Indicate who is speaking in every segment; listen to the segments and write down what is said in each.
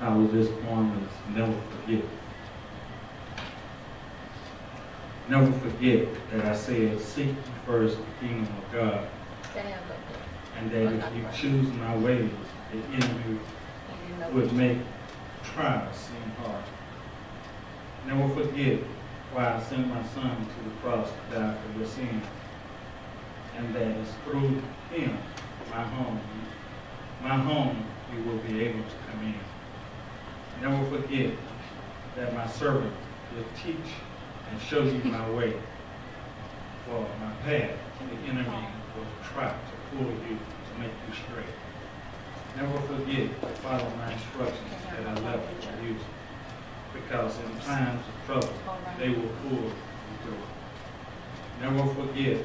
Speaker 1: I was this point is never forget. Never forget that I said, seek ye first the kingdom of God, and that if you choose my ways, the enemy would make trials seem hard. Never forget why I sent my son to the cross to die for your sins, and that it's through him, my home, you will be able to come in. Never forget that my servant will teach and show you my way, for my path. The enemy will try to pull you to make you straight. Never forget to follow my instructions that I left for you, because in times of trouble, they will pull you through. Never forget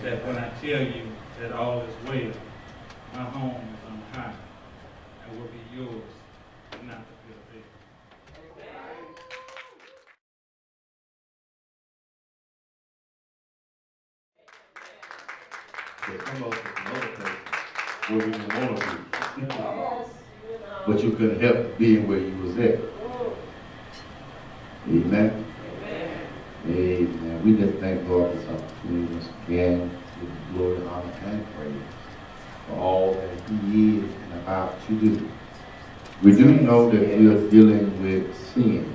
Speaker 1: that when I tell you that all is well, my home is on high and will be yours, not to feel big.
Speaker 2: There's some of us in other places where we didn't want to be. But you couldn't help being where you was at. Amen. Amen. We just thank God for this opportunity once again to give Him glory, honor, and praise for all that He is and about to do. We do know that we are dealing with sin.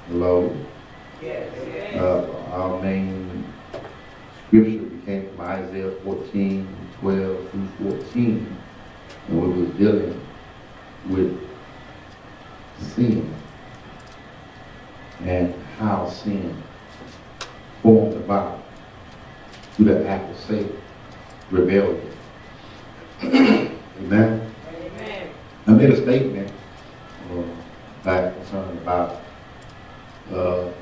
Speaker 2: Hello? Our main scripture came from Isaiah 14, 12 through 14. And we were dealing with sin and how sin formed about through the act of Satan, rebellion. Amen?
Speaker 3: Amen.
Speaker 2: I made a statement back concerning about look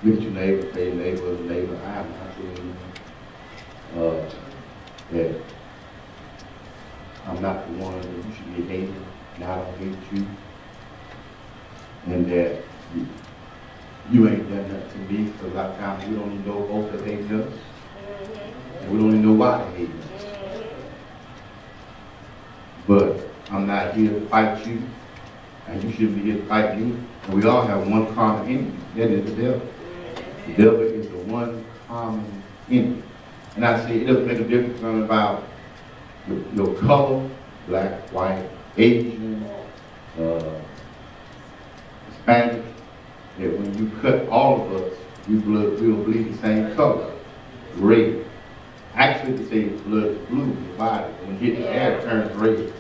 Speaker 2: at your neighbor, say your neighbor, neighbor, I am not your neighbor. That I'm not the one that you should be hating, and I don't hate you. And that you ain't done that to me, because a lot of times we don't even know both that hate us. And we don't even know why they hate us. But I'm not here to fight you, and you shouldn't be here to fight me. And we all have one common enemy, that is the devil. The devil is the one common enemy. And I say it doesn't make a difference about your color, black, white, Asian, Hispanic, that when you cut all of us, we will bleed the same color, red. Actually, they say blood is blue in the body. When it hits the air, it turns red.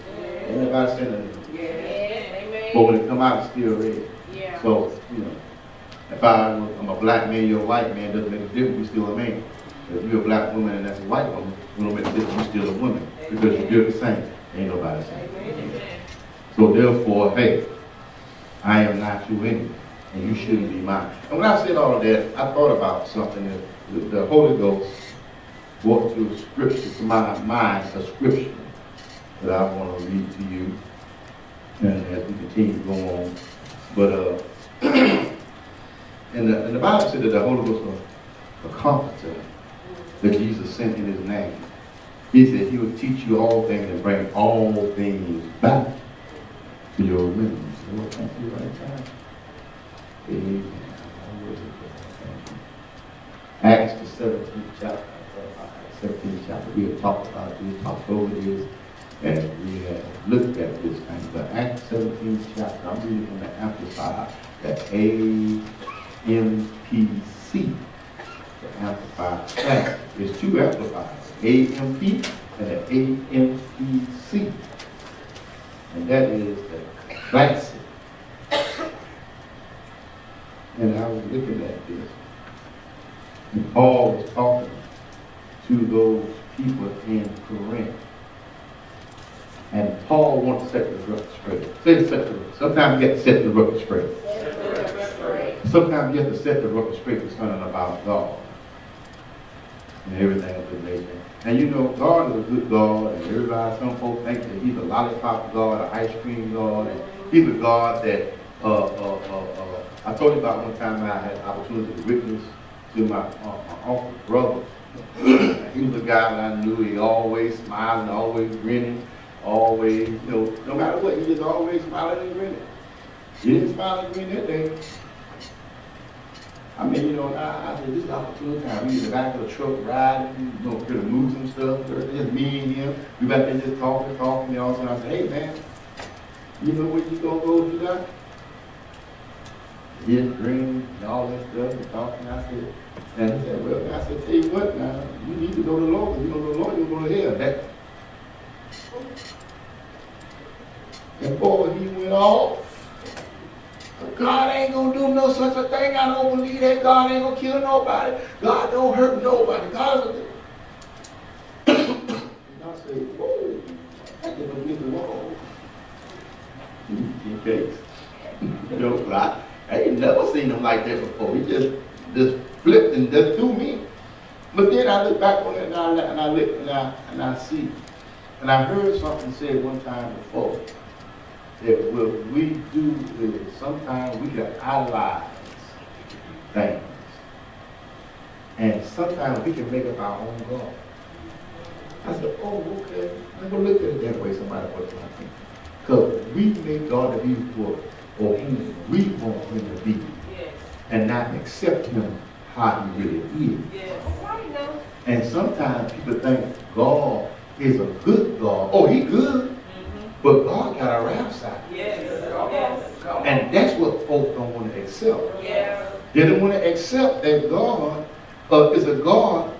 Speaker 2: Everybody saying that. But when it come out, it's still red. So, you know, if I'm a black man, you're a white man, doesn't make a difference, you're still a man. If you're a black woman and that's a white woman, it don't make a difference, you're still a woman. Because you're the same. Ain't nobody saying. So therefore, hey, I am not your enemy, and you shouldn't be mine. And when I said all of that, I thought about something that the Holy Ghost brought to a scripture, to my mind, a scripture that I want to read to you, and as we continue to go on. But and the Bible said that the Holy Ghost was a comforter that Jesus sent in His name. He said He would teach you all things and bring all things back to your remembrance. Lord, thank you right now. Amen. Acts the 17th chapter. 17th chapter. We have talked about it. We have talked over this, and we have looked at this thing. But Acts 17th chapter, I'm reading from the Amplified, the AMPC, the Amplified Classic. There's two amplifiers, AMP and the AMPC, and that is the Classic. And I was looking at this, and Paul was talking to those people in Corinth. And Paul wants to set the record straight. Sometimes you have to set the record straight. Sometimes you have to set the record straight concerning about God and everything of the nation. And you know, God is a good God, and everybody, some folks think that He's a lollipop God, an ice cream God, and He's a God that I told you about one time I had the opportunity to witness to my uncle's brother. He was a guy that I knew. He always smiling, always grinning. always, no matter what, he just always smiling and grinning. He didn't smile and grin that day. I mean, I said, this is opportune time. We in the back of the truck riding, gonna move some stuff. Just me and him. We back there just talking, and all of a sudden I said, hey man, you know where you gonna go if you die? He just grinning and all that stuff and talking. And he said, well, I said, tell you what now, you need to go to the Lord. If you don't go to the Lord, you'll go to hell. And boy, he went off. God ain't gonna do no such a thing. I don't believe that. God ain't gonna kill nobody. God don't hurt nobody. God is and I said, whoa, I get against the wall. Okay. I ain't never seen him like that before. He just flipped and just threw me. But then I look back on it and I look and I see. And I heard something said one time before. That what we do is sometimes we can idolize things. And sometimes we can make up our own God. I said, oh, okay. I'm going to look at it that way. Somebody was talking. Because we make God to be what or who we want him to be.
Speaker 3: Yes.
Speaker 2: And not accept him how he really is.
Speaker 3: Yes. I know.
Speaker 2: And sometimes people think God is a good God. Oh, he good. But God got a rap side.
Speaker 3: Yes. Yes.
Speaker 2: And that's what folks don't want to accept.
Speaker 3: Yes.
Speaker 2: They don't want to accept that God is a God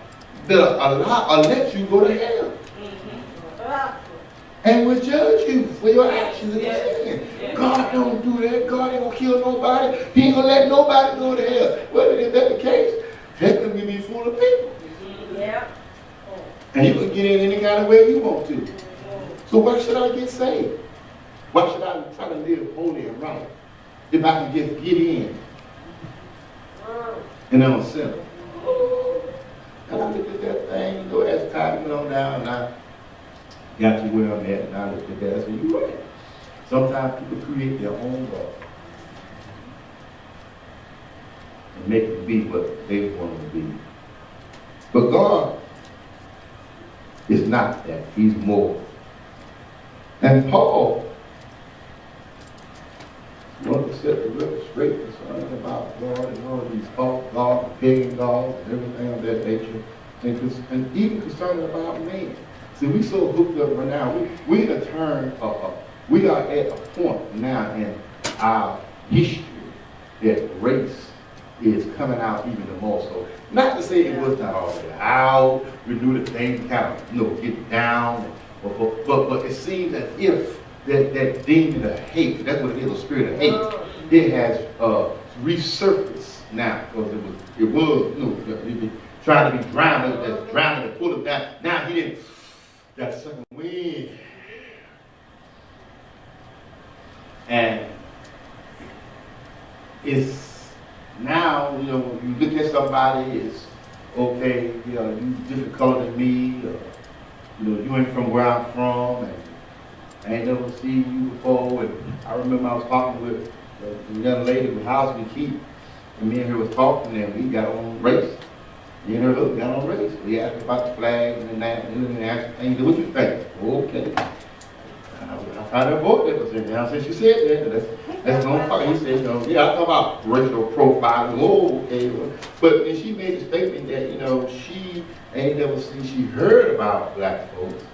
Speaker 2: that let you go to hell. And will judge you for your actions and sin.
Speaker 3: Yes.
Speaker 2: God don't do that. God ain't going to kill nobody. He ain't going to let nobody go to hell. Well, if that's the case, heaven can be full of people.
Speaker 3: Yeah.
Speaker 2: And you can get in any kind of way you want to. So why should I get saved? Why should I try to live holy and right if I can just get in and I'm a sinner? And I looked at that thing, as time went on down, and I got to where I'm at, and I looked at that, I said, you're right. Sometimes people create their own God and make it be what they want it to be. But God is not that. He's more. And Paul wanted to set the record straight concerning about God and all of these false gods, pagan gods, and everything of that nature, and even concerning about man. See, we so hooked up right now. We in a turn we are at a point now in our history that race is coming out even more so. Not to say it was not already out. We knew that things kind of get down. But it seems as if that demon of hate, that's what it is, a spirit of hate, it has resurfaced now because it was trying to be drowned, it was drowning and pull him down. Now he didn't, that second wind. And it's now, when you look at somebody, it's okay, you different color than me, you ain't from where I'm from, and I ain't never seen you before. And I remember I was talking with a young lady with House and Keep, and me and her was talking, and we got on race. Me and her got on race. We asked about the flag and that, and asked things. What you think? Okay. I found her vote that was in there. I said, she said that. That's no problem. He said, yeah, I talk about racial profiling. Oh, okay. But then she made a statement that, she ain't never seen, she heard about black folks.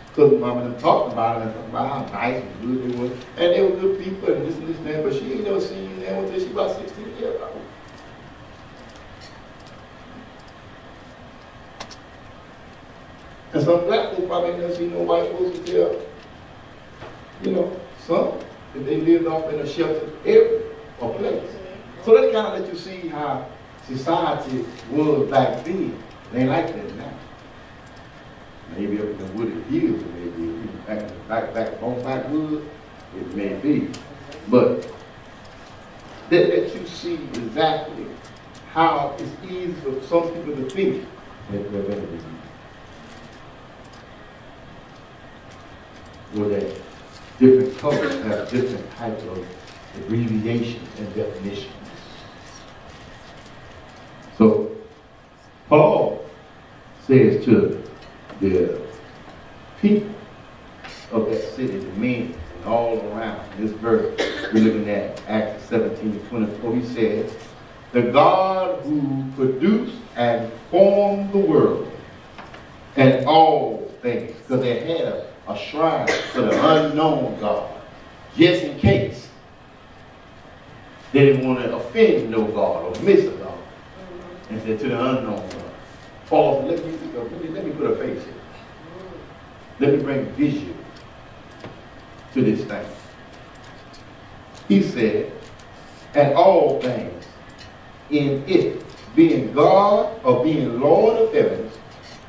Speaker 2: Because mama them talked about it and talked about how nice and good they were. And they were good people and this and this and that, but she ain't never seen you there until she about 16 years old. And some black folks probably ain't never seen no white folks until, some, if they lived off in a sheltered area or place. So that kind of let you see how society was back then. They ain't like that now. Maybe up in the wooded hills, maybe back on backwood, it may be. But that you see exactly how it's easy for some people to think that they're better than you. Or that different colors have different types of abbreviations and definitions. So Paul says to the people of that city, the men, and all around. This verse we're looking at, Acts 17:24, he says, the God who produced and formed the world and all things, because they had a shrine to the unknown God, just in case they didn't want to offend no God or miss a God, and said to the unknown God. Paul said, let me put a face here. Let me bring vision to this thing. He said, and all things in it, being God or being Lord of heavens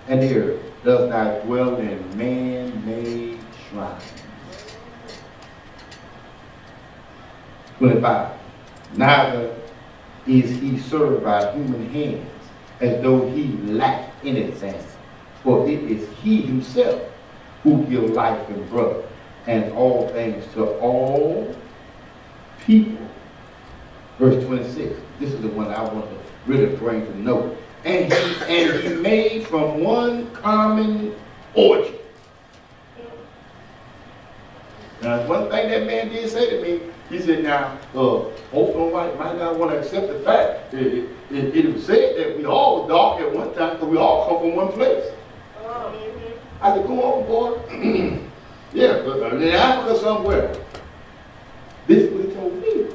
Speaker 2: and the earth, does not dwell in man-made shrines. 25. Neither is he served by human hands as though he lacked anything, for it is he himself who gives life and breath and all things to all people. Verse 26. This is the one I want to really bring to note. And he made from one common origin. Now, one thing that man did say to me, he said, now, Oakland White might not want to accept the fact. It was said that we all were dark at one time, because we all come from one place. I said, go on, boy. Yeah, but in Africa somewhere. This is what he told me.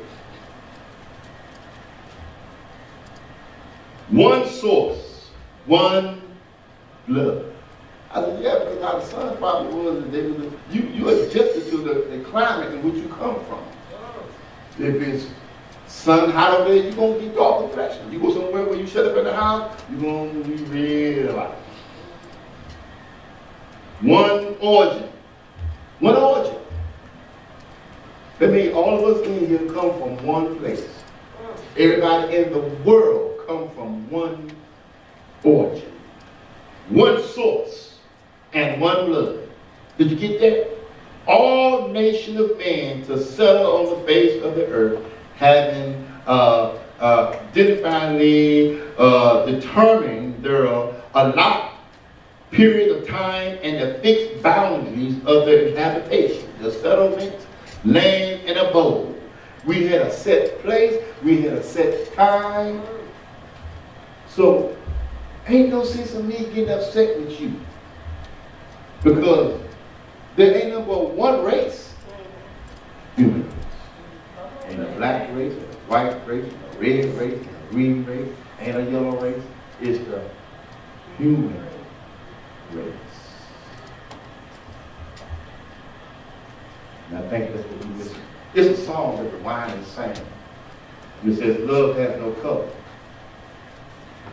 Speaker 2: One source, one blood. I said, yeah, because how the sun probably was, you adjusted to the climate in which you come from. If it's sun hot over there, you're going to be dark complexion. You go somewhere where you shut up in the house, you're going to be real light. One origin. One origin. That means all of us in here come from one place. Everybody in the world come from one origin, one source, and one blood. Did you get that? All nation of man to settle on the face of the earth, having identifiedly determined their allotted period of time and the fixed boundaries of their habitation, the settlement, land, and abode. We had a set place, we had a set time. So, ain't no sense of me getting upset with you. Because there ain't no but one race. Human race. Ain't a black race, a white race, a red race, a green race, ain't a yellow race. It's the human race. And I think that's what we listen. It's a song that the wine is saying. And it says, love has no color.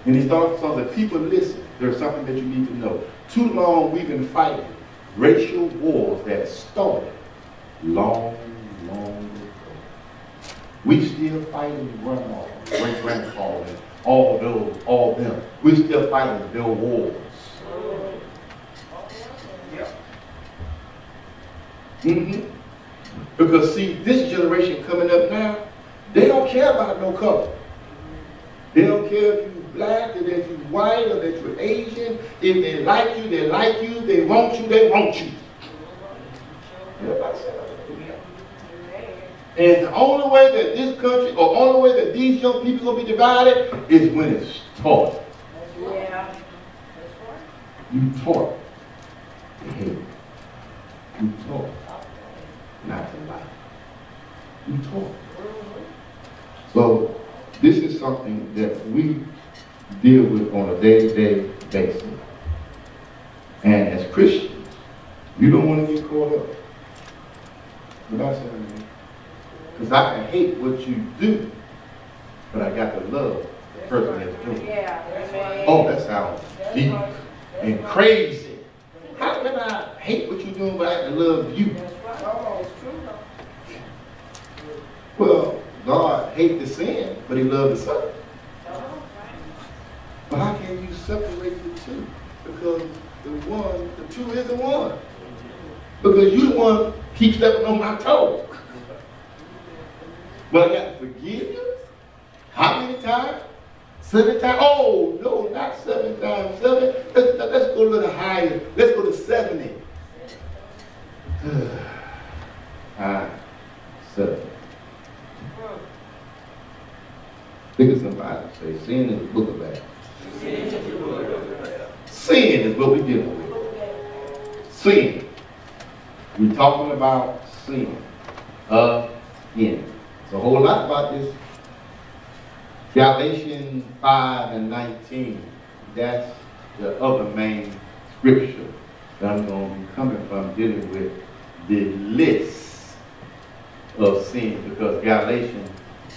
Speaker 2: And these songs that people listen, there's something that you need to know. Too long we've been fighting racial wars that started long, long ago. We still fighting grandma, great-grandpa, and all them. We still fighting their wars. Because see, this generation coming up now, they don't care about no color. They don't care if you're black, or if you're white, or that you're Asian. If they like you, they like you. They want you, they want you. And the only way that this country, or only way that these young people are going to be divided is when it's taught.
Speaker 3: Yeah.
Speaker 2: You taught to hate. You taught not to lie. You taught. So this is something that we deal with on a day-to-day basis. And as Christians, you don't want to get caught up. What I said, because I can hate what you do, but I got to love the person that's doing it.
Speaker 3: Yeah.
Speaker 2: Oh, that sounds deep and crazy. How can I hate what you're doing, but I have to love you? Well, God hates the sin, but he loves the son. But how can you separate the two? Because the two is the one. Because you the one keep stepping on my toe. But I got to forgive you? How many times? 7 times? Oh, no, not 7 times 7. Let's go a little higher. Let's go to 70. I said, look at somebody say, sin is the book of life. Sin is what we're dealing with. Sin. We're talking about sin. Again. There's a whole lot about this. Galatians 5 and 19. That's the other main scripture that I'm going to be coming from, dealing with the list of sins, because Galatians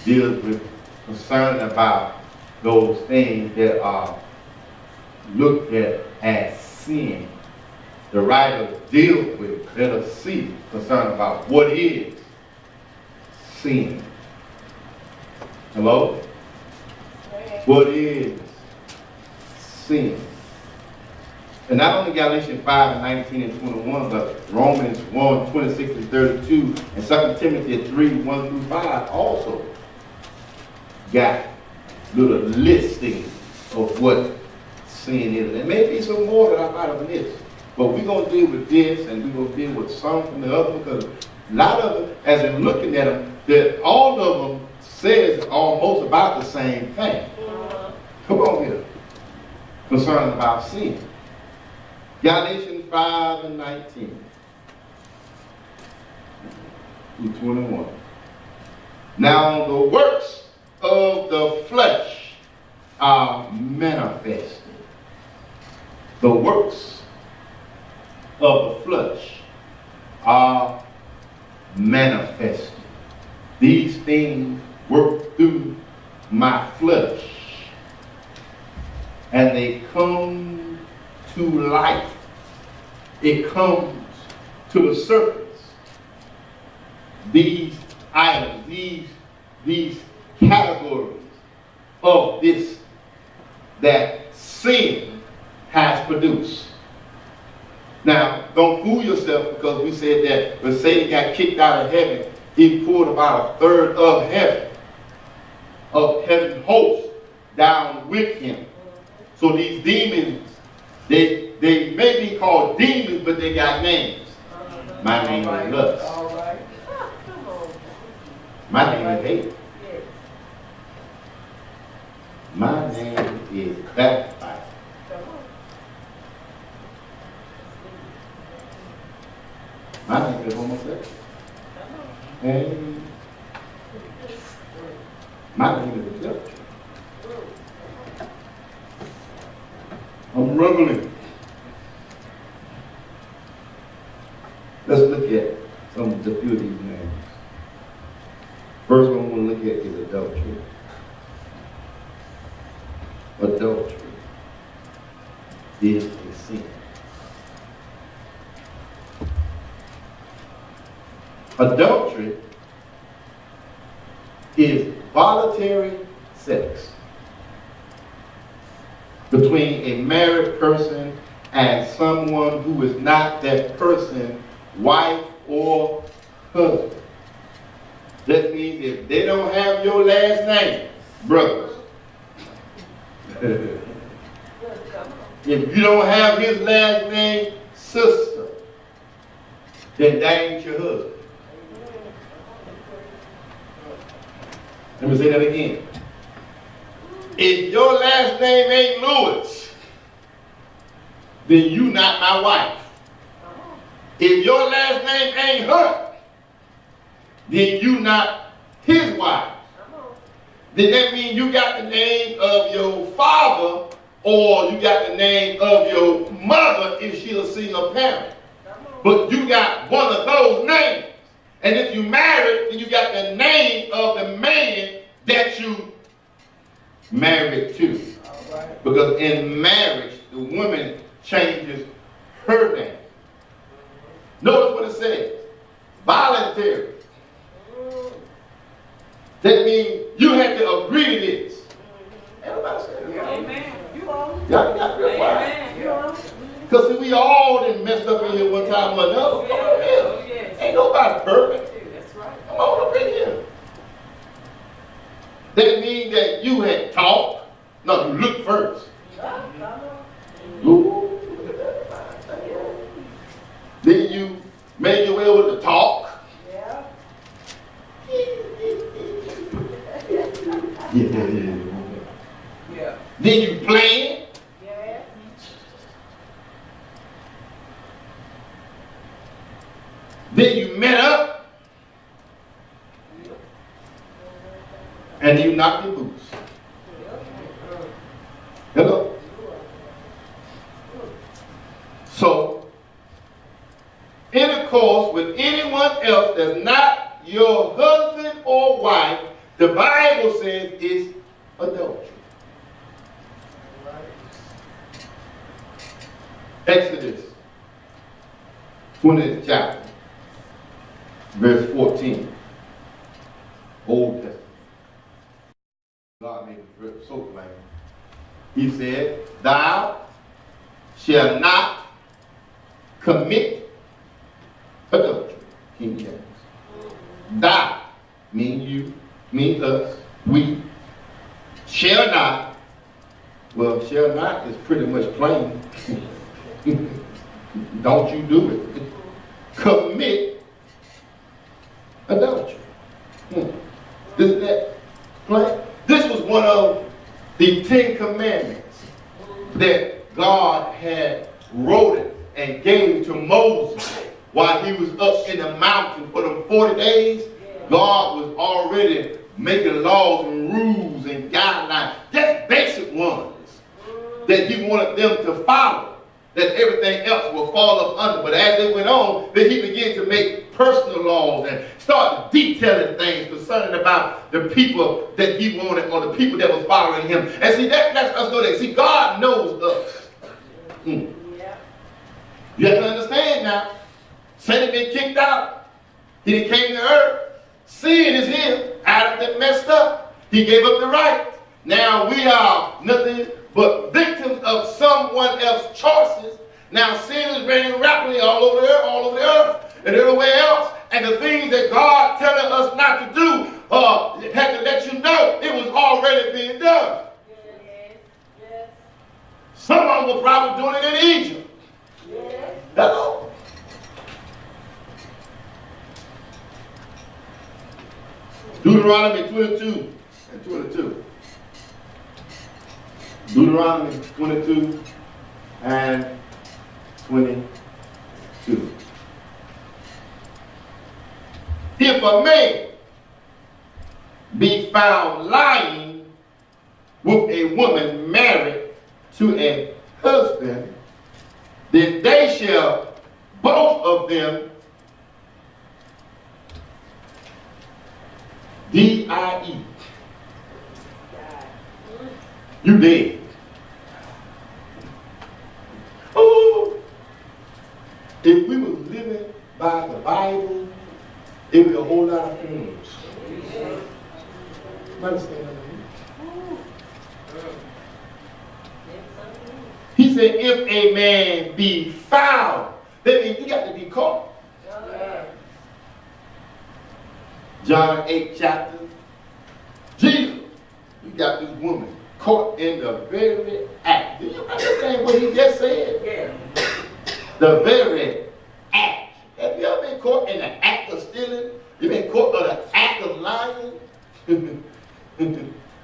Speaker 2: deals with concern about those things that are looked at as sin. The writer deals with, let us see, concern about what is sin. Hello? What is sin? And not only Galatians 5 and 19 and 21, but Romans 1, 26 and 32, and 2 Timothy 3, 1 through 5 also got little listing of what sin is. There may be some more that I might have missed, but we're going to deal with this, and we're going to deal with some from the other, because a lot of them, as in looking at them, that all of them says almost about the same thing. Come on here. Concerning about sin. Galatians 5 and 19 through 21. Now the works of the flesh are manifested. The works of the flesh are manifested. These things work through my flesh, and they come to life. It comes to the surface. These items, these categories of this that sin has produced. Now, don't fool yourself, because we said that when Satan got kicked out of heaven, he pulled about a third of heaven hosts down with him. So these demons, they may be called demons, but they got names. My name is lust. My name is hate. My name is backbite. My name is homosexual. And my name is adultery. I'm rumbling. Let's look at some of the few of these names. First one we'll look at is adultery. Adultery is a sin. Adultery is voluntary sex between a married person and someone who is not that person's wife or husband. That means if they don't have your last name, brothers, if you don't have his last name, sister, then that ain't your husband. Let me say that again. If your last name ain't Lewis, then you not my wife. If your last name ain't her, then you not his wife. Then that means you got the name of your father, or you got the name of your mother if she's a single parent. But you got one of those names. And if you married, then you got the name of the man that you married to. Because in marriage, the woman changes her name. Notice what it says. Voluntary. That means you have to agree to this. Everybody say it.
Speaker 3: Amen. You on?
Speaker 2: Y'all got real quiet.
Speaker 3: Amen. You on?
Speaker 2: Because we all done messed up in here one time or another. Come on here.
Speaker 3: Yes.
Speaker 2: Ain't nobody perfect.
Speaker 3: That's right.
Speaker 2: Come on up in here. That means that you had talked. No, you looked first. Ooh, look at that. Then you Made your way over to talk.
Speaker 3: Yeah.
Speaker 2: Yeah.
Speaker 3: Yeah.
Speaker 2: Then you playing.
Speaker 3: Yeah.
Speaker 2: Then you met up. And you knocked your boots. Hello? So, intercourse with anyone else that's not your husband or wife, the Bible says is adultery. Exodus 20th chapter, verse 14. Old Testament. God made it so plain. He said, thou shalt not commit adultery. King James. Thou, mean you, mean us, we, shall not. Well, shall not is pretty much plain. Don't you do it. Commit adultery. Is that plain? This was one of the 10 commandments that God had wrote it and gave to Moses while he was up in the mountain for them 40 days. God was already making laws and rules and guidelines, just basic ones that he wanted them to follow, that everything else will fall up under. But as they went on, then he began to make personal laws and start detailing things concerning about the people that he wanted or the people that was following him. And see, that's us know that. See, God knows us. You have to understand now. Satan been kicked out. He done came to earth. Sin is here. Adam that messed up. He gave up the right. Now we are nothing but victims of someone else's choices. Now sin is reigning rapidly all over the earth, and everywhere else. And the things that God telling us not to do, had to let you know it was already being done.
Speaker 3: Yes.
Speaker 2: Some of them were probably doing it in Egypt.
Speaker 3: Yes.
Speaker 2: Hello. Deuteronomy 22 and 22. Deuteronomy 22 and 22. If a man be found lying with a woman married to a husband, then they shall both of them die. You dead. Oh, if we was living by the Bible, it would be a whole lot of funerals. You understand what I mean? He said, if a man be found, that means you got to be caught. John 8 chapter. Jesus, we got this woman caught in the very act. Do you understand what he just said?
Speaker 3: Yeah.
Speaker 2: The very act. Have you ever been caught in the act of stealing? You been caught in the act of lying?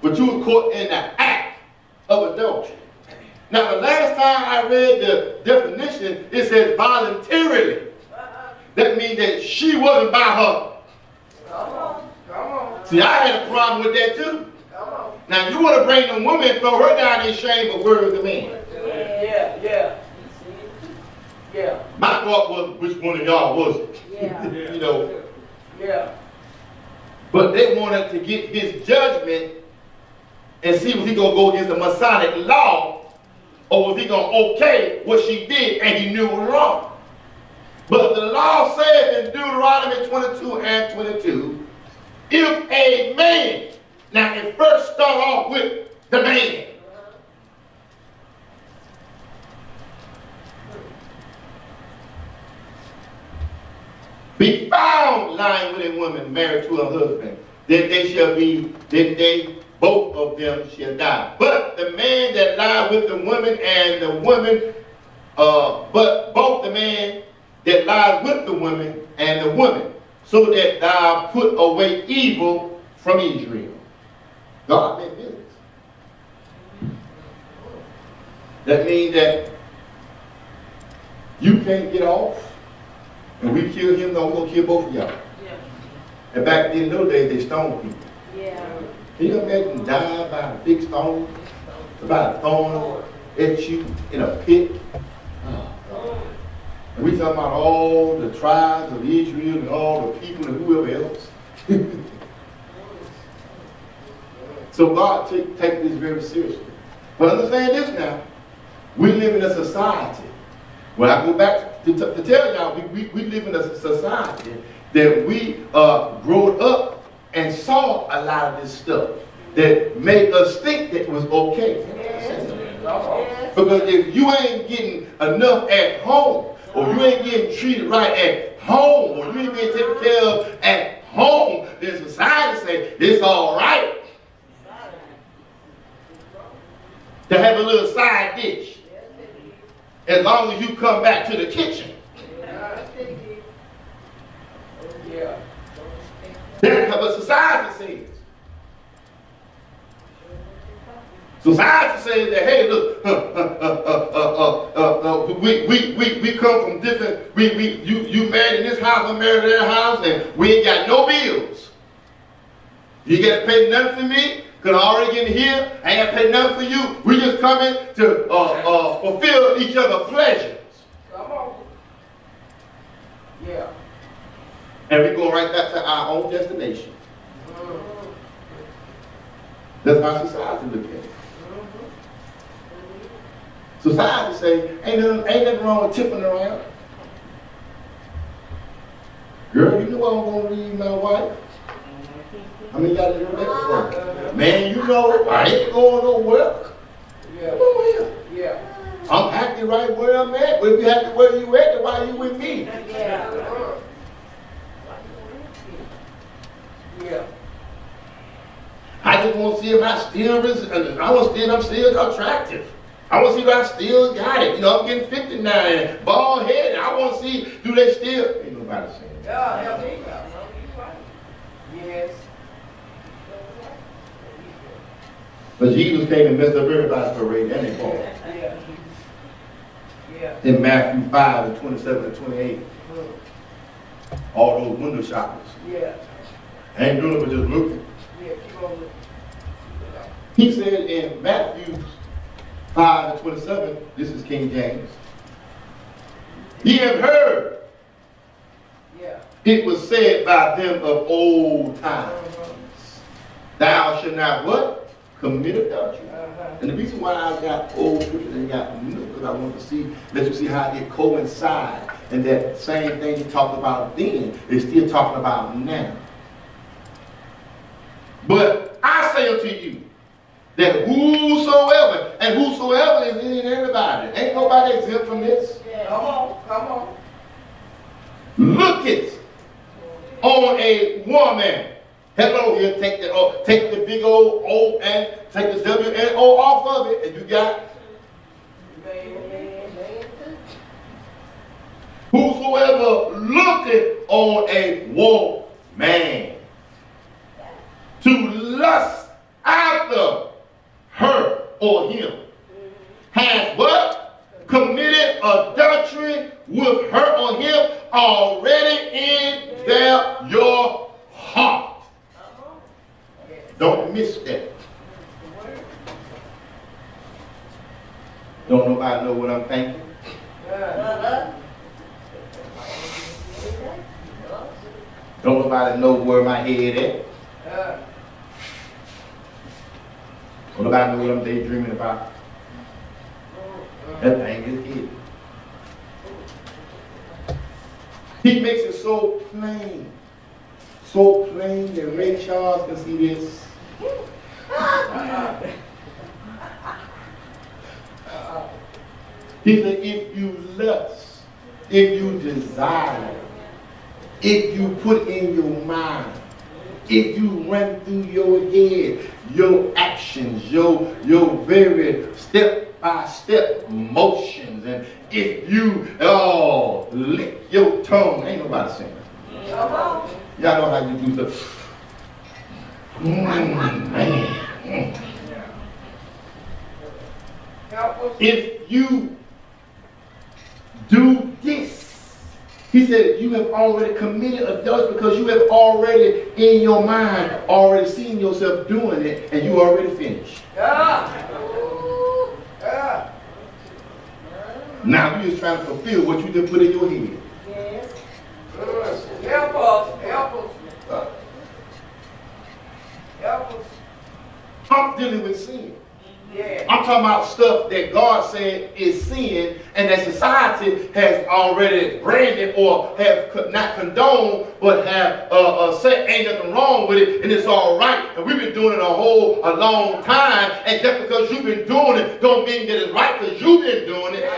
Speaker 2: But you were caught in the act of adultery. Now, the last time I read the definition, it says voluntarily. That means that she wasn't by her.
Speaker 3: Come on.
Speaker 2: See, I had a problem with that too.
Speaker 3: Come on.
Speaker 2: Now, you want to bring the woman and throw her down in shame, but where is the man?
Speaker 3: Yeah.
Speaker 2: My thought was, which one of y'all was it?
Speaker 3: Yeah.
Speaker 2: You know.
Speaker 3: Yeah.
Speaker 2: But they wanted to get his judgment and see was he going to go against the Masonic law or was he going to okay what she did and he knew it was wrong. But the law says in Deuteronomy 22 and 22, if a man, now it first start off with the man. Be found lying with a woman married to her husband, then they both of them shall die. But the man that lied with the woman and the woman, but both the man that lies God with the women and the women, so that thou put away evil from Israel. God meant business. That means that you can't get off, and we kill him, no, we're going to kill both of y'all.
Speaker 3: Yeah.
Speaker 2: And back in those days, they stoned people.
Speaker 3: Yeah.
Speaker 2: Can you imagine dying by a big stone? About a thorn at you in a pit? Oh, God. And we talking about all the tribes of Israel and all the people and whoever else. So God take this very seriously. But understand this now. We live in a society. When I go back to tell y'all, we live in a society that we grew up and saw a lot of this stuff that made us think that it was okay. Because if you ain't getting enough at home, or you ain't getting treated right at home, or you ain't being taken care of at home, then society say it's all right to have a little side dish, as long as you come back to the kitchen. That's what society says. Society says that, hey, look, we come from different, you married in this house, I'm married in that house, and we ain't got no bills. You got to pay nothing for me, because I already get here, I ain't got to pay nothing for you. We just coming to fulfill each other's pleasures.
Speaker 3: Come on. Yeah.
Speaker 2: And we go right back to our own destination. That's how society look at it. Society say, ain't nothing wrong with tipping around. Girl, you know I'm going to leave my wife. I mean, you got to hear that before. Man, you know, I ain't going nowhere.
Speaker 3: Yeah.
Speaker 2: Come on here.
Speaker 3: Yeah.
Speaker 2: I'm happy right where I'm at. But if you happy where you at, then why you with me?
Speaker 3: Yeah. Yeah.
Speaker 2: I just want to see if I I'm still attractive. I want to see if I still got it. You know, I'm getting 59, bald head. I want to see, do they still? Ain't nobody saying that.
Speaker 3: Yeah, help me. Yes.
Speaker 2: But Jesus came and messed up everybody's parade, and they fall.
Speaker 3: Yeah. Yeah.
Speaker 2: In Matthew 5 and 27 and 28, all those window shoppers.
Speaker 3: Yeah.
Speaker 2: Ain't doing it but just looking.
Speaker 3: Yeah, keep on looking.
Speaker 2: He said in Matthew 5 and 27, this is King James. Ye have heard
Speaker 3: Yeah.
Speaker 2: it was said by them of old times, thou shalt not what? Commit adultery. And the reason why I got old scriptures and got new, because I want to let you see how it coincides. And that same thing he talked about then, they're still talking about now. But I say unto you, that whosoever, and whosoever is in everybody, ain't nobody exempt from this.
Speaker 3: Come on, come on.
Speaker 2: Looketh on a woman. Hello, here, take the big old O and take the W-N-O off of it, and you got whosoever looketh on a woman to lust after her or him has what? Committed adultery with her or him already in your heart. Don't miss that. Don't nobody know what I'm thinking? Don't nobody know where my head at? Don't nobody know what I'm daydreaming about? That thing is hidden. He makes it so plain that Ray Charles can see this. He said, if you lust, if you desire, if you put in your mind, if you run through your head, your actions, your very step-by-step motions, and if you lick your tongue. Ain't nobody saying that.
Speaker 3: Come on.
Speaker 2: Y'all know how you do the. Man.
Speaker 3: Help us.
Speaker 2: If you do this, he said you have already committed adultery because you have already in your mind already seen yourself doing it and you already finished.
Speaker 3: Yeah. Yeah.
Speaker 2: Now you just trying to fulfill what you just put in your head.
Speaker 3: Yes. Help us. Help us. Help us.
Speaker 2: I'm dealing with sin.
Speaker 3: Yeah.
Speaker 2: I'm talking about stuff that God said is sin and that society has already branded or have not condoned but have said ain't nothing wrong with it and it's all right. And we've been doing it a long time, and just because you've been doing it don't mean that it's right because you've been doing it.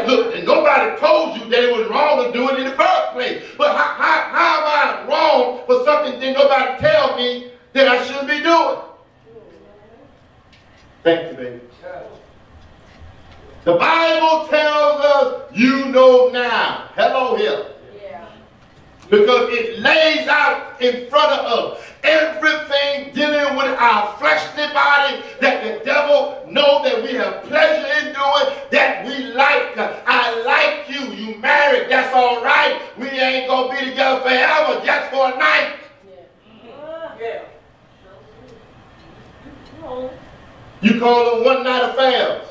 Speaker 2: Look, and nobody told you that it was wrong to do it in the first place. But how am I wrong for something that nobody tell me that I shouldn't be doing? Thank you, baby. The Bible tells us you know now. Hello here.
Speaker 3: Yeah.
Speaker 2: Because it lays out in front of us everything dealing with our fleshly body that the devil knows that we have pleasure in doing, that we like. I like you. You married. That's all right. We ain't going to be together forever just for a night.
Speaker 3: Yeah.
Speaker 2: You call them one night affairs.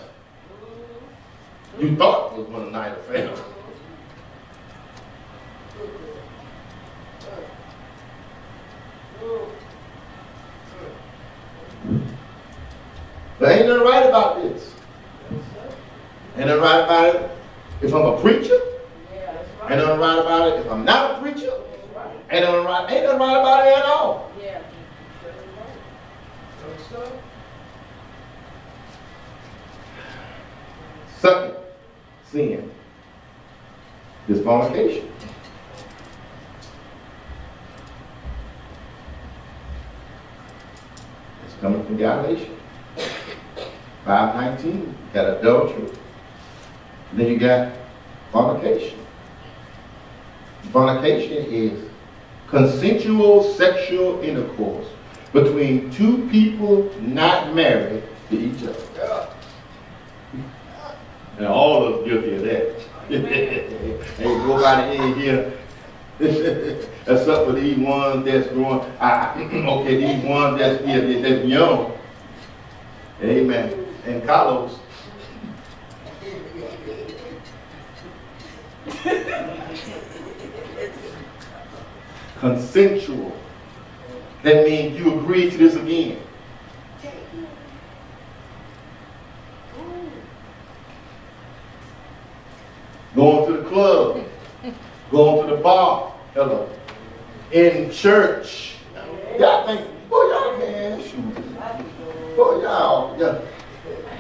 Speaker 2: You thought it was one night affair. But ain't nothing right about this. Ain't nothing right about it if I'm a preacher. Ain't nothing right about it if I'm not a preacher. Ain't nothing right about it at all.
Speaker 3: Yeah.
Speaker 2: Second sin is fornication. It's coming from Galatians 5:19. You got adultery. And then you got fornication. Fornication is consensual sexual intercourse between two people not married to each other.
Speaker 3: Yeah.
Speaker 2: And all of us guilty of that. Ain't nobody in here, except for these ones that's growing. Okay, these ones that's here, that's young. Amen. And Carlos. Consensual. That means you agree to this again. Going to the club, going to the bar, hello, in church. Y'all think, boy, y'all, man, shoot. Boy, y'all, yeah.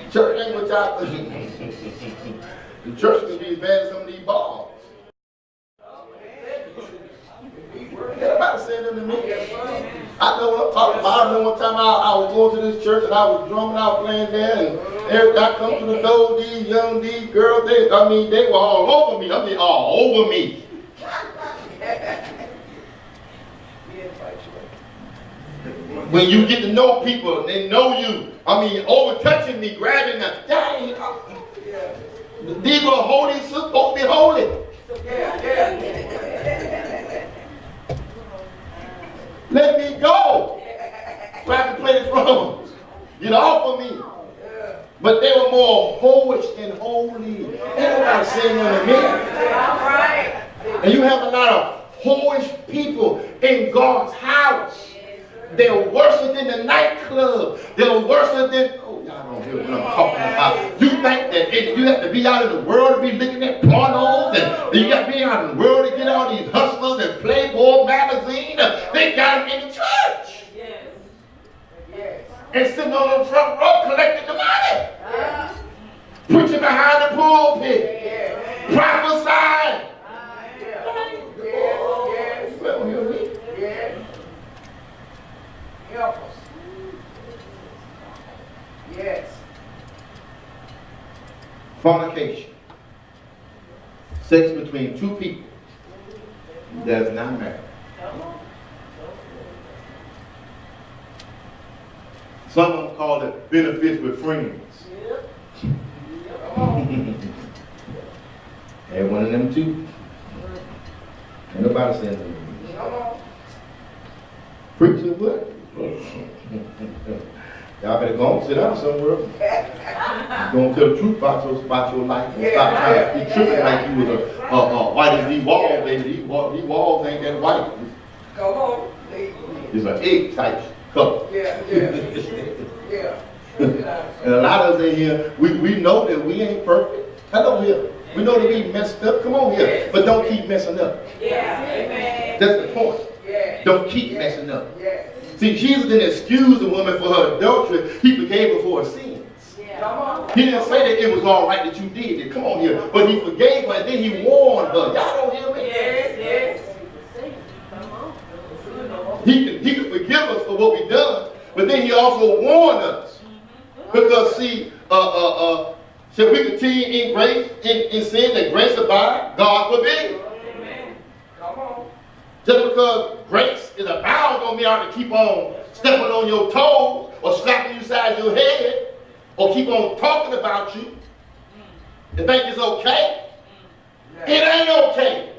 Speaker 2: Church ain't what y'all think. The church can be as bad as some of these bars. Everybody said that to me. I know what I'm talking about. I know one time I was going to this church and I was drumming out playing there, and every time I come to the door, these girls, they were all over me. All over me. When you get to know people, they know you. Over touching me, grabbing me. Dang, these were holy, supposed to be holy. Let me go. So I can play the drums. Get off of me. But they were more hoish than holy. Ain't nobody saying nothing to me. And you have a lot of hoish people in God's house. They're worse than the nightclub. They're worse than, oh, y'all don't hear what I'm talking about. You think that you have to be out in the world to be looking at pornos, and you got to be out in the world to get all these hustlers and Playboy magazine. They got them in the church. And sitting on the front row collecting the money. Preaching behind the pulpit. Prophesying.
Speaker 3: Help us. Yes.
Speaker 2: Fornication. Sex between two people Does not matter. Some of them call it benefits with friends. And one of them too. Ain't nobody saying nothing. Preacher, what? Y'all better go and sit down somewhere. Go and tell the truth about your life. And stop trying to be tripping like you was a white as these walls. These walls ain't that white.
Speaker 3: Come on.
Speaker 2: It's an egg type color.
Speaker 3: Yeah.
Speaker 2: And a lot of us in here, we know that we ain't perfect. Hello here. We know that we messed up. Come on here. But don't keep messing up.
Speaker 3: Amen.
Speaker 2: That's the point.
Speaker 3: Yeah.
Speaker 2: Don't keep messing up.
Speaker 3: Yeah.
Speaker 2: See, Jesus didn't excuse the woman for her adultery. He forgave her for her sins.
Speaker 3: Come on.
Speaker 2: He didn't say that it was all right that you did it. Come on here. But he forgave her and then he warned her. Y'all don't hear me?
Speaker 3: Yes.
Speaker 2: He can forgive us for what we done, but then he also warned us. Because see, should we continue in grace, in sin, that grace abide? God forbid.
Speaker 3: Amen. Come on.
Speaker 2: Just because grace is abound don't mean I have to keep on stepping on your toes or slapping you side your head or keep on talking about you and think it's okay. It ain't okay.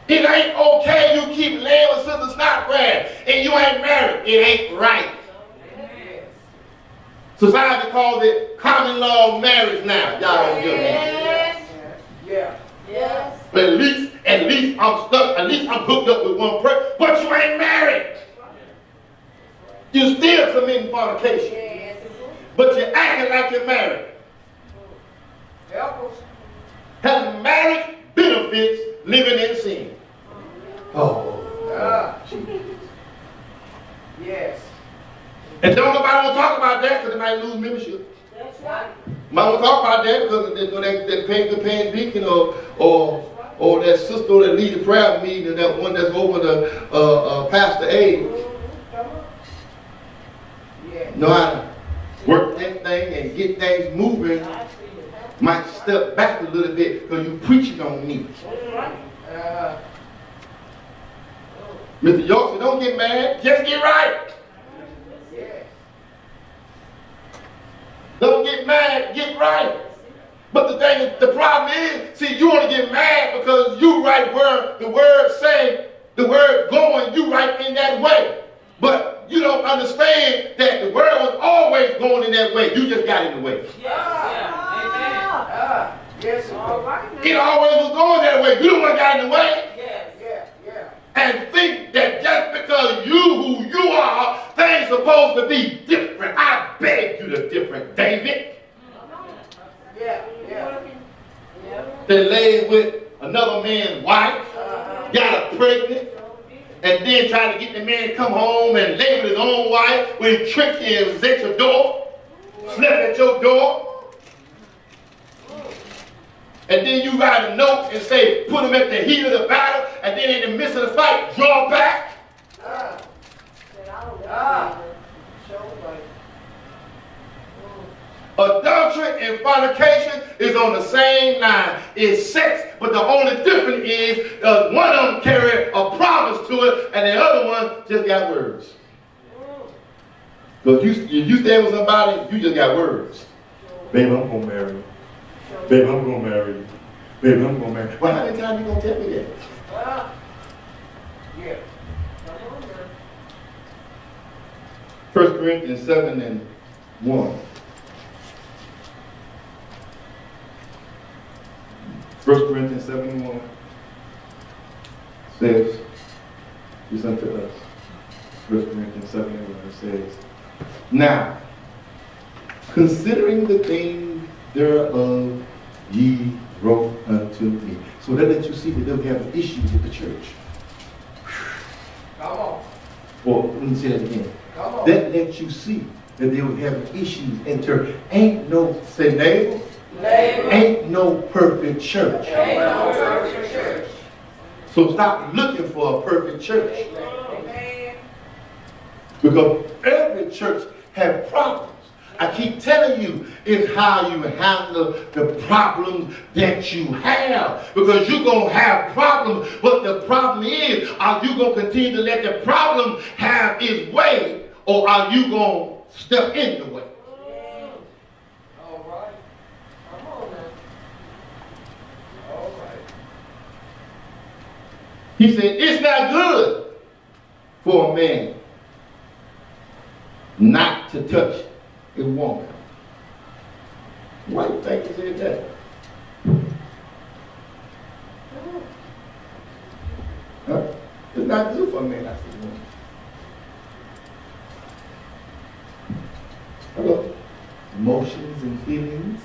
Speaker 2: It ain't okay you keep laying with Sister Snodgrass and you ain't married. It ain't right. Society calls it common law marriage now. Y'all don't get me.
Speaker 3: Yeah.
Speaker 2: But at least I'm stuck. At least I'm hooked up with one person. But you ain't married. You still committing fornication. But you're acting like you're married.
Speaker 3: Help us.
Speaker 2: Have marriage benefits living in sin. Oh.
Speaker 3: Yes.
Speaker 2: And don't nobody want to talk about that because they might lose membership.
Speaker 3: That's right.
Speaker 2: Might want to talk about that because they're paying deacon or that sister that lead the prayer meeting and that one that's over the Pastor A. Know how to work that thing and get things moving. Might step back a little bit because you preaching on me. Mr. York said, don't get mad, just get right. Don't get mad, get right. But the problem is, see, you want to get mad because you right where the word say, the word going, you right in that way. But you don't understand that the word was always going in that way. You just got in the way.
Speaker 3: Yes, all right.
Speaker 2: It always was going that way. You the one got in the way.
Speaker 3: Yeah.
Speaker 2: And think that just because you who you are, things supposed to be different. I beg you to different, David.
Speaker 3: Yeah.
Speaker 2: They laid with another man's wife, got her pregnant, and then tried to get the man to come home and lay with his own wife when he tricked you and was at your door, slept at your door. And then you write a note and say, put him at the heat of the battle, and then in the midst of the fight, draw back. Adultery and fornication is on the same line. It's sex, but the only difference is one of them carry a promise to it, and the other one just got words. Because you stay with somebody, you just got words. Baby, I'm going to marry you. Baby, I'm going to marry you. Baby, I'm going to marry you. Well, how many times you going to tell me that?
Speaker 3: Yeah.
Speaker 2: 1 Corinthians 7:1. 1 Corinthians 7:1 says, it's unto us. 1 Corinthians 7:1 says, now, considering the things thereof ye wrote unto me. So that lets you see that they'll have issues with the church.
Speaker 3: Come on.
Speaker 2: Or let me say that again.
Speaker 3: Come on.
Speaker 2: That lets you see that they will have issues in church. Ain't no, say neighbor, ain't no perfect church.
Speaker 3: Ain't no perfect church.
Speaker 2: So stop looking for a perfect church.
Speaker 3: Amen.
Speaker 2: Because every church has problems. I keep telling you, is how you handle the problems that you have. Because you're going to have problems, but the problem is, are you going to continue to let the problem have its way, or are you going to step in the way?
Speaker 3: All right. Come on now. All right.
Speaker 2: He said, it's not good for a man not to touch a woman. Why do you think he said that? Huh? It's not good for a man not to touch a woman. Hello? Emotions and feelings.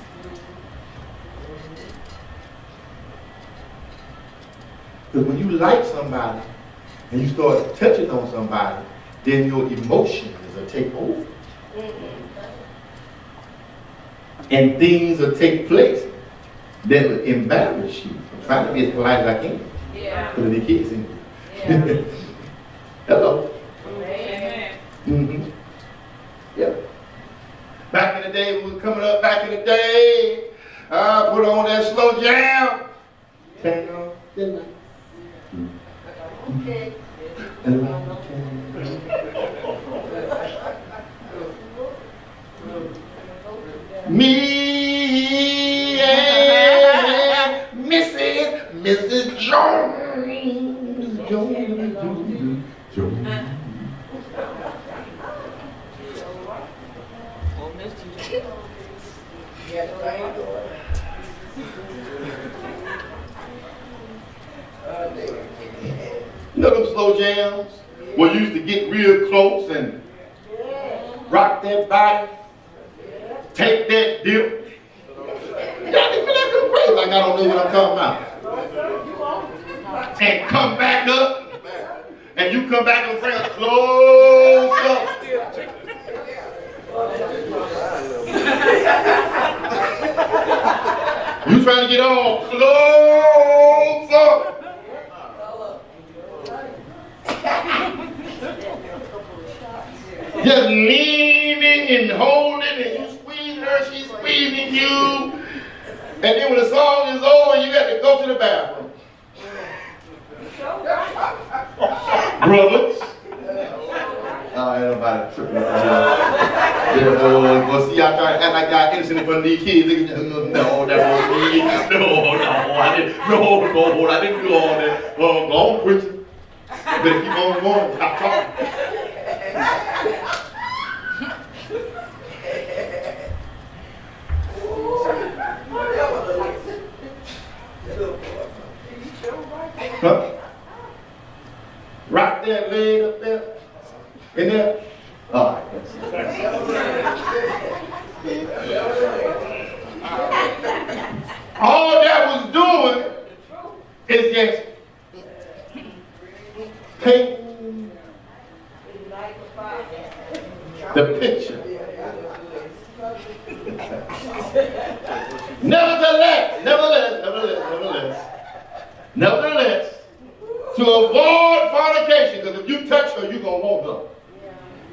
Speaker 2: Because when you like somebody and you start touching on somebody, then your emotions will take over. And things will take place that will embarrass you. I'm trying to be as polite as I can.
Speaker 4: Yeah.
Speaker 2: Put the kids in here.
Speaker 4: Yeah.
Speaker 2: Hello?
Speaker 4: Amen.
Speaker 2: Mm-hmm. Yeah. Back in the day, when we were coming up back in the day, I put on that slow jam. Turn on the light.
Speaker 3: Okay.
Speaker 2: Me and Mrs. Jones. Jones.
Speaker 3: Yeah, thank you.
Speaker 2: You know them slow jams where you used to get real close and rock that body, take that dip. Y'all think that go crazy like I don't know what I'm talking about. And come back up, and you come back and bring a close up. You trying to get all close up. Just leaning and holding, and you squeezing her, she's squeezing you. And then when the song is over, you got to go to the bathroom. Brothers. Oh, ain't nobody tripping up here. Well, see, y'all trying to act like y'all innocent in front of these kids. No, that wasn't me. No, I didn't do all that. Go on, preacher. Better keep on going. Stop talking. Huh? Rock that leg up there. In there. All right. All that was doing is just painting the picture. Nevertheless, to avoid fornication, because if you touch her, you're going to want her.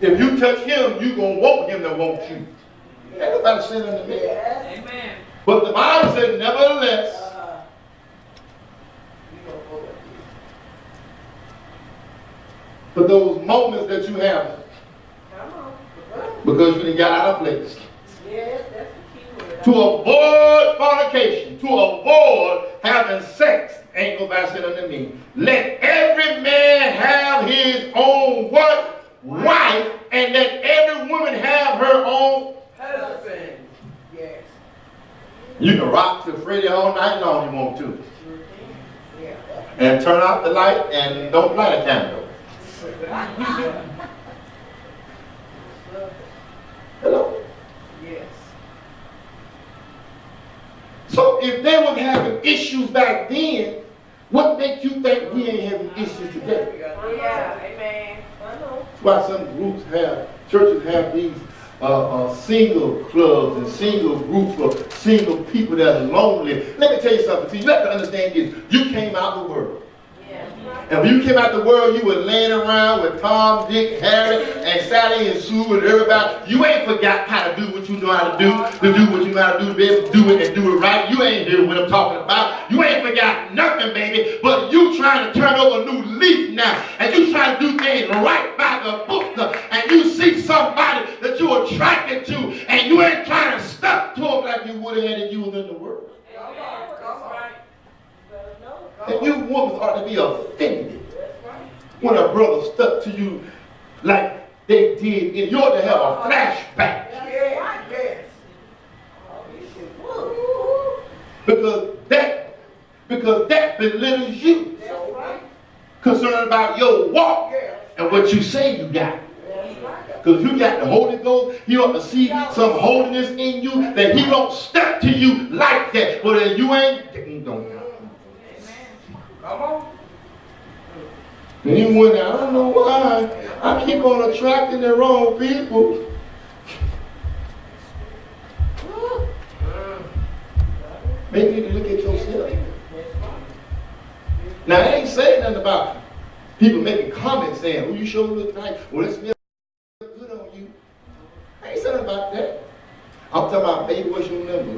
Speaker 2: If you touch him, you're going to want him to want you. Everybody sin in the middle.
Speaker 4: Amen.
Speaker 2: But the Bible says, nevertheless, for those moments that you have, because you done got out of place.
Speaker 3: Yes, that's the key word.
Speaker 2: To avoid fornication, to avoid having sex, ain't nobody said unto me. Let every man have his own what? Wife, and let every woman have her own
Speaker 3: Husband. Yes.
Speaker 2: You can rock to Freddie all night long if you want to.
Speaker 3: Yeah.
Speaker 2: And turn off the light and don't light a candle. Hello?
Speaker 3: Yes.
Speaker 2: So if they were having issues back then, what makes you think we ain't having issues today?
Speaker 4: Yeah. Amen.
Speaker 3: I know.
Speaker 2: That's why some groups have, churches have these single clubs and single groups for single people that are lonely. Let me tell you something. See, you have to understand this. You came out of the world.
Speaker 4: Yeah.
Speaker 2: And when you came out the world, you were laying around with Tom, Dick, Harry, and Sally and Sue and everybody. You ain't forgot how to do what you know how to do what you know how to do, to be able to do it and do it right. You ain't hear what I'm talking about. You ain't forgot nothing, baby. But you trying to turn over a new leaf now. And you trying to do things right by the book. And you see somebody that you're attracted to. And you ain't trying to stuck to them like you would have had if you was in the world. And you women ought to be offended when a brother stuck to you like they did, and you ought to have a flashback.
Speaker 3: Yes.
Speaker 2: Because that belittles you. Concerned about your walk and what you say you got. Because you got the Holy Ghost, he ought to see some holiness in you that he don't step to you like that. But if you ain't, don't.
Speaker 3: Come on.
Speaker 2: And you wonder, I don't know why I keep on attracting the wrong people. Maybe you need to look at yourself. Now, I ain't saying nothing about people making comments saying, "Oh, you sure look nice. Well, it smells good on you." I ain't saying nothing about that. I'm talking about, baby, what's your number?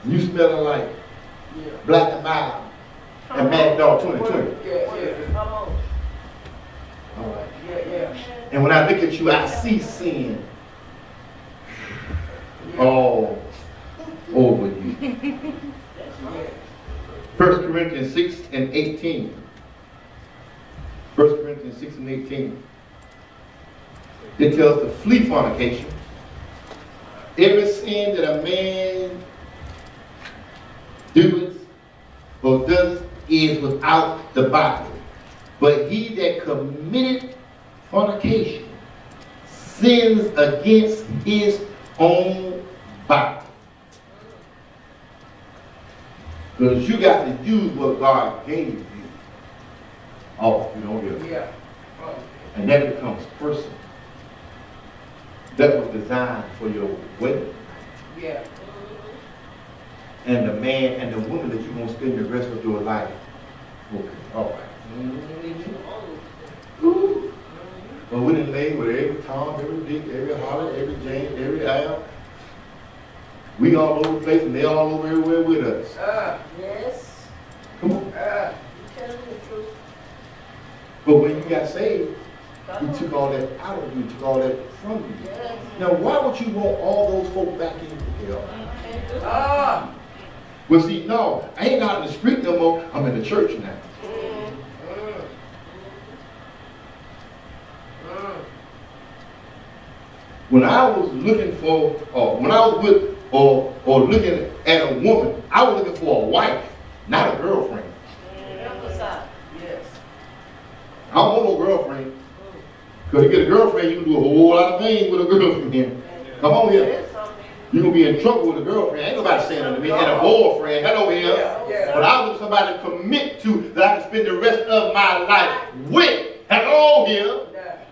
Speaker 2: You smelling like Black and Mild and Mad Dog 2020.
Speaker 3: Yeah.
Speaker 2: All right.
Speaker 3: Yeah.
Speaker 2: And when I look at you, I see sin all over you. 1 Corinthians 6 and 18. 1 Corinthians 6 and 18. It tells to flee fornication. Every sin that a man doeth or does is without the body. But he that committed fornication sins against his own body. Because you got to use what God gave you. Oh, you don't get it.
Speaker 3: Yeah.
Speaker 2: And that becomes personal. That was designed for your wedding.
Speaker 3: Yeah.
Speaker 2: And the man and the woman that you're going to spend the rest of your life. Okay, all right. Ooh. But we done lay with every Tom, every Dick, every Holly, every Jane, every Al. We all over the place and they all over everywhere with us.
Speaker 5: Yes.
Speaker 2: Come on.
Speaker 5: You telling the truth.
Speaker 2: But when you got saved, he took all that out of you, took all that from you.
Speaker 5: Yes.
Speaker 2: Now, why would you want all those folk back in hell? Well, see, no, I ain't out in the street no more. I'm in the church now. When I was looking for, when I was with, or looking at a woman, I was looking for a wife, not a girlfriend.
Speaker 3: Yes.
Speaker 2: I don't want no girlfriend. Because to get a girlfriend, you can do a whole lot of things with a girlfriend. Come on here. You're going to be in trouble with a girlfriend. Ain't nobody saying that to me. And a boyfriend. Hello here.
Speaker 3: Yeah.
Speaker 2: But I want somebody to commit to that I can spend the rest of my life with. Hello here.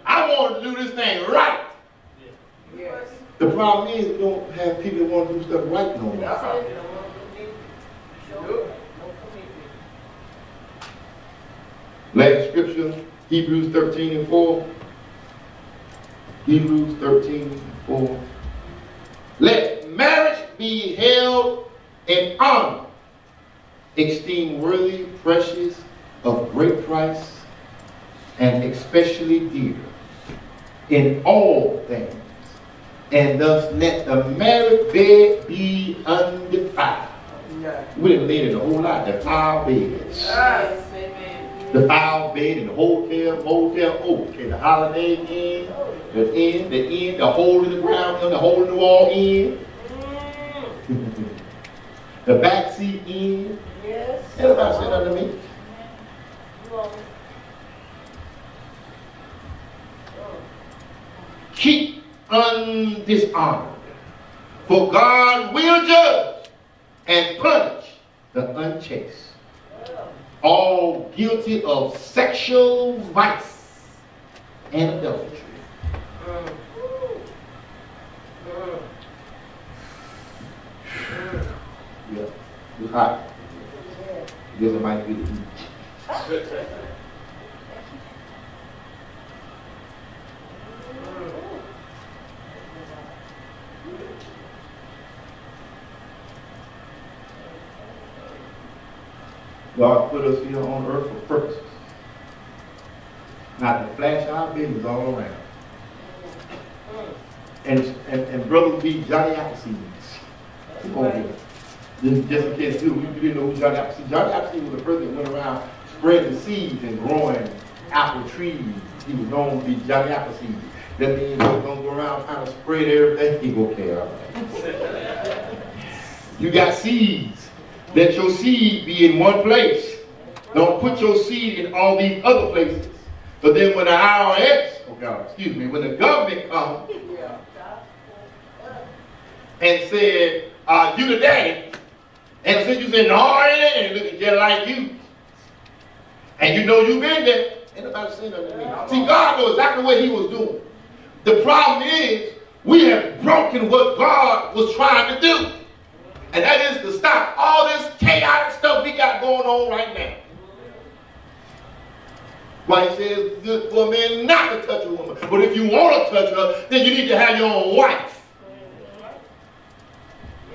Speaker 2: I want to do this thing right.
Speaker 3: Yes.
Speaker 2: The problem is we don't have people that want to do stuff right no more. Last scripture, Hebrews 13 and 4. Hebrews 13 and 4. Let marriage be held in honor, esteemed worthy, precious, of great price, and especially dear in all things. And thus let the married bed be undefiled. We didn't lay in a whole lot of foul beds. The foul bed in the hotel, okay, the Holiday Inn, the hole in the ground, the hole in the wall in, the backseat in.
Speaker 5: Yes.
Speaker 2: Everybody say that to me. Keep undishonored, for God will judge and punish the unchaste, all guilty of sexual vice and adultery. Yeah, it's hot. Guess it might be the heat. God put us here on earth for purposes. Not to flash our business all around. And brother be Johnny Appleseed. Come on here. Just in case you didn't know who Johnny Appleseed. Johnny Appleseed was the person that went around spreading seeds and growing apple trees. He was known to be Johnny Appleseed. That means he was going to go around trying to spread everything. He go, okay, all right. You got seeds. Let your seed be in one place. Don't put your seed in all these other places. So then when the IRS, when the government comes and said, you the daddy, and since you said, no, I ain't, and looking just like you, and you know you been there, ain't nobody saying nothing to me. See, God knows exactly what he was doing. The problem is, we have broken what God was trying to do. And that is to stop all this chaotic stuff we got going on right now. Why he says it's good for a man not to touch a woman. But if you want to touch her, then you need to have your own wife.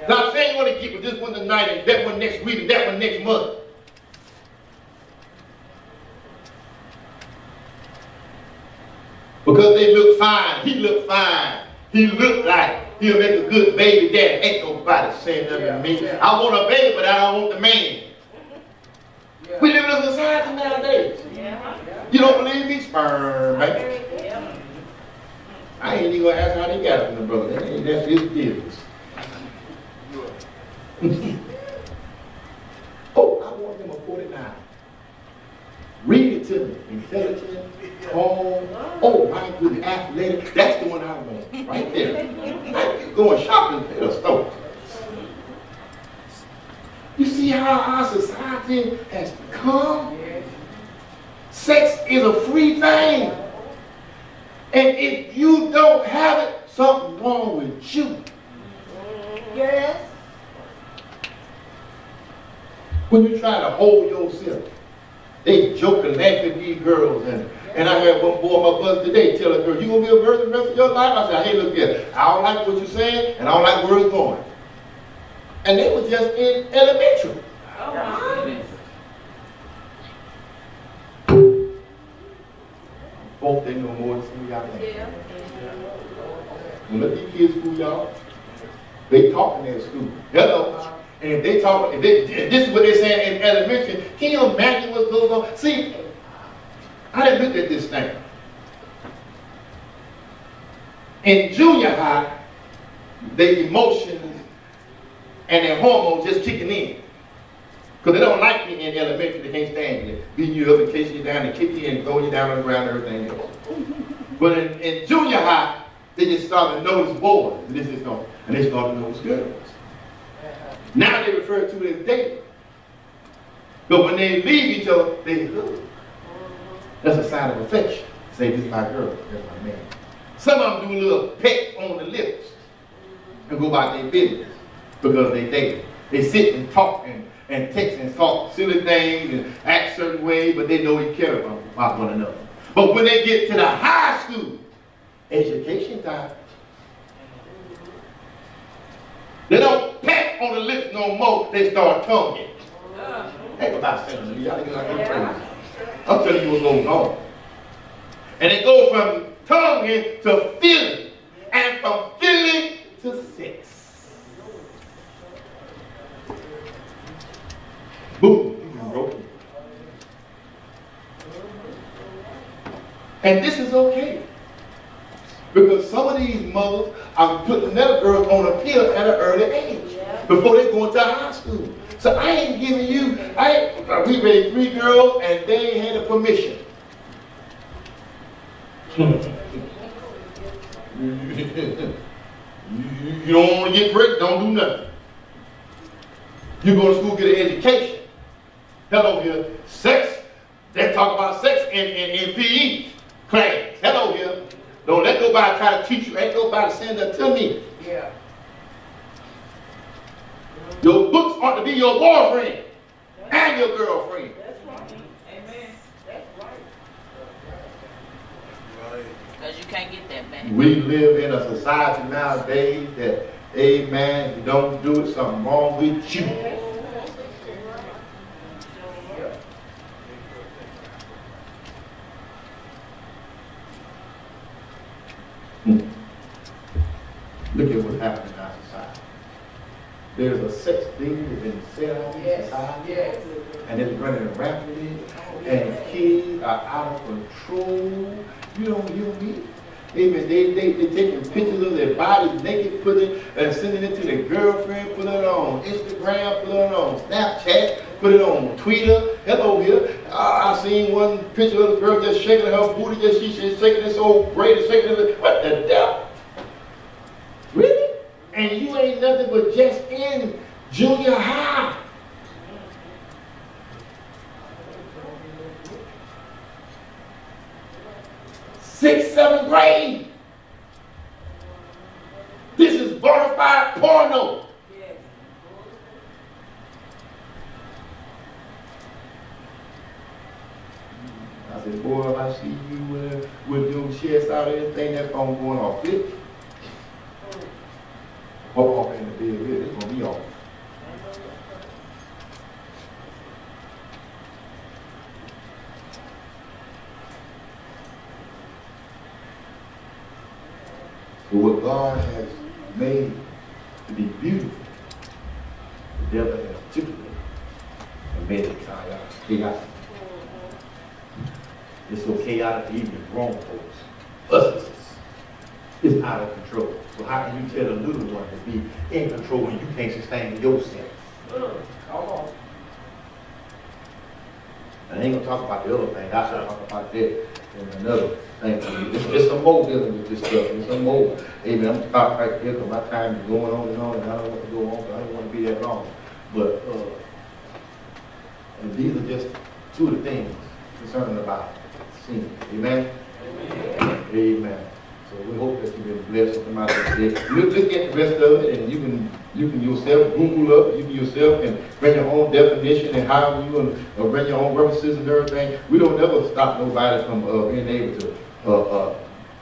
Speaker 2: Not saying you want to keep it this one tonight and that one next week and that one next month. Because they look fine. He looked fine. He looked like he'll make a good baby daddy. Ain't nobody saying nothing to me. I want a baby, but I don't want the man. We live in a society nowadays. You don't believe me? Sperm, baby. I ain't even going to ask how they got it from the brother. That's his business. Oh, I want him a 49. Read it to me. Intelligent, tall, oh my goodness, athletic. That's the one I want right there. I'm going shopping at a store. You see how our society has become? Sex is a free thing. And if you don't have it, something's wrong with you.
Speaker 5: Yes.
Speaker 2: When you try to hold yourself, they joke and laugh at these girls. And I had one boy on my bus today tell a girl, you going to be a virgin the rest of your life? I said, hey, look here. I don't like what you're saying, and I don't like where it's going. And they were just in elementary.
Speaker 4: Oh my goodness.
Speaker 2: Folks, they know more than some of y'all think. And let these kids fool y'all. They talking at school. Hello. And if they talk, if this is what they're saying in elementary, can you imagine what goes on? See, I didn't look at this thing. In junior high, their emotions and their hormones just kicking in. Because they don't like you in elementary, they can't stand you. Beating you up and chasing you down and kick you and throw you down on the ground and everything else. But in junior high, they just start to notice boys. And they start to notice girls. Now they refer to it as dating. But when they leave each other, they look. That's a sign of affection. Say, this is my girl, that's my man. Some of them do a little peck on the lips and go about their business because they date. They sit and talk and text and talk silly things and act certain ways, but they know each care about one another. But when they get to the high school, education time, they don't peck on the lips no more, they start tonguing. Think about saying to me, y'all think like I'm crazy. I'm telling you what's going on. And they go from tonguing to feeling, and from feeling to sex. Boom, you broken. And this is okay. Because some of these mothers are putting their girls on a pill at an early age before they go into high school. So I ain't giving you, we raised 3 girls and they ain't had a permission. You don't want to get pregnant, don't do nothing. You go to school, get an education. Hello here. Sex, they talk about sex in PE class. Hello here. Don't let nobody try to teach you. Ain't nobody saying that to me.
Speaker 3: Yeah.
Speaker 2: Your books ought to be your boyfriend and find your girlfriend.
Speaker 5: That's right.
Speaker 4: Amen.
Speaker 5: That's right.
Speaker 6: Because you can't get that back.
Speaker 2: We live in a society nowadays that, amen, if you don't do it, something wrong with you. Look at what's happening in our society. There's a sex thing that's been set out in
Speaker 5: Yes.
Speaker 2: society,
Speaker 5: Yes.
Speaker 2: and it's running rapidly, and kids are out of control. You don't hear me? Amen. They taking pictures of their bodies naked, putting and sending it to their girlfriend, put it on Instagram, put it on Snapchat, put it on Twitter. Hello here. I seen one picture of the girl just shaking her booty, just she's shaking this old braid, shaking it. What the devil? Really? And you ain't nothing but just in junior high. Sixth, seventh grade. This is bona fide porno.
Speaker 4: Yes.
Speaker 2: I said, boy, if I see you with your chest out and everything, that phone going off. Flip. Pop off in the bed, really, it's gonna be off. So what God has made to be beautiful, the devil has articulated and made it chaotic. It's so chaotic, even grown folks, us, is out of control. So how can you tell a little one to be in control when you can't sustain yourself?
Speaker 5: Come on.
Speaker 2: I ain't gonna talk about the other thing. I should talk about that in another thing. It's some more dealing with this stuff. It's some more. Amen. I'm gonna stop right there because my time is going on, and I don't want to go on. So I don't want to be that long. But and these are just two of the things concerning about sin. Amen. Amen. Amen. So we hope that you've been blessed with somebody today. Let's get the rest of it, and you can yourself Google up, you can yourself and bring your own definition and how you and bring your own references and everything. We don't ever stop nobody from being able to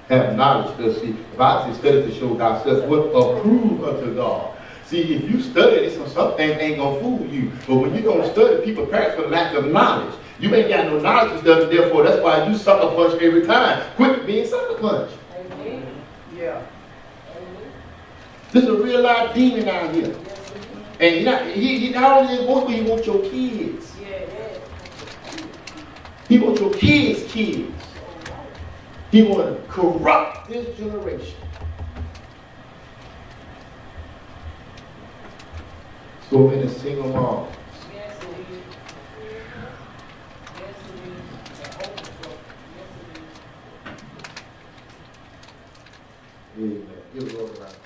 Speaker 2: have knowledge. Because see, the Bible says study to show thyself what approved unto God. See, if you study this, some things ain't gonna fool you. But when you don't study, people perish for lack of knowledge. You ain't got no knowledge and stuff, and therefore that's why you sucker punch every time. Quit being sucker punch.
Speaker 5: Yeah.
Speaker 2: There's a real life demon out here. And he not only wants you, he wants your kids.
Speaker 4: Yes.
Speaker 2: He wants your kids' kids. He wants to corrupt this generation. So many single moms.
Speaker 4: Yes, it is. Yes, it is. The overflow. Yes, it is.
Speaker 2: Amen. Give it all around.